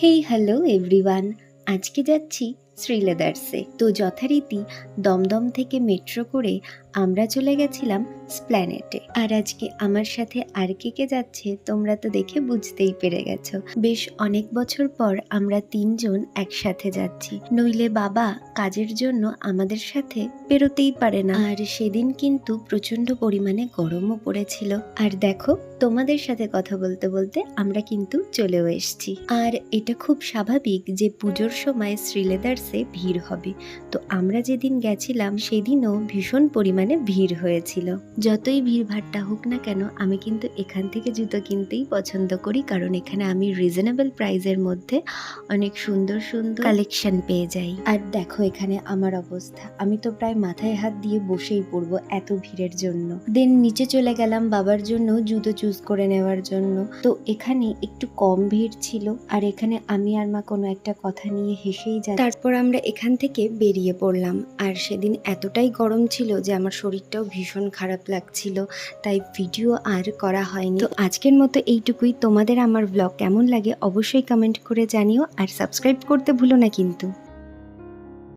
Hey hello everyone, আজকে যাচ্ছি শ্রীলেদার্সে। তো যথারীতি দমদম থেকে মেট্রো করে আমরা চলে গেছিলাম স্প্ল্যানেটে। আর আজকে আমার সাথে আর কে যাচ্ছে তোমরা তো দেখে বুঝতেই পেরে গেছো। বেশ অনেক বছর পর আমরা তিনজন একসাথে যাচ্ছি, নইলে বাবা কাজের জন্য আমাদের সাথে বেরোতেই পারে না। আর সেদিন কিন্তু প্রচন্ড পরিমাণে গরমও পড়েছিল। আর দেখো, তোমাদের সাথে কথা বলতে বলতে আমরা কিন্তু চলেও এসেছি। আর এটা খুব স্বাভাবিক যে পুজোর সময় শ্রীলেদার্সে ভিড় হবে। তো আমরা যেদিন গেছিলাম সেদিনও ভীষণ পরিমাণে ভিড় হয়েছিল। যতই ভিড় ভাট্টা হোক না কেন, আমি কিন্তু এখান থেকে জুতো কিনতেই পছন্দ করি, কারণ এখানে আমি রিজনেবল প্রাইসের মধ্যে অনেক সুন্দর সুন্দর কালেকশন পেয়ে যাই। আর দেখো এখানে আমার অবস্থা, আমি তো প্রায় মাথায় হাত দিয়ে বসেই পড়বো এত ভিড়ের জন্য। দেন নিচে চলে গেলাম বাবার জন্য জুতো চুজ করে নেওয়ার জন্য। তো এখানে একটু কম ভিড় ছিল, আর এখানে আমি আর মা কোনো একটা কথা নিয়ে হেসেই যাই। তারপর আমরা এখান থেকে বেরিয়ে পড়লাম। আর সেদিন এতটাই গরম ছিল যে আমার শরীরটাও ভীষণ খারাপ লাগছিল, তাই ভিডিও আর করা হয়নি। তো আজকের মতো এইটুকুই। তোমাদের আমার ব্লগ কেমন লাগে অবশ্যই কমেন্ট করে জানিও, আর সাবস্ক্রাইব করতে ভুলো না কিন্তু।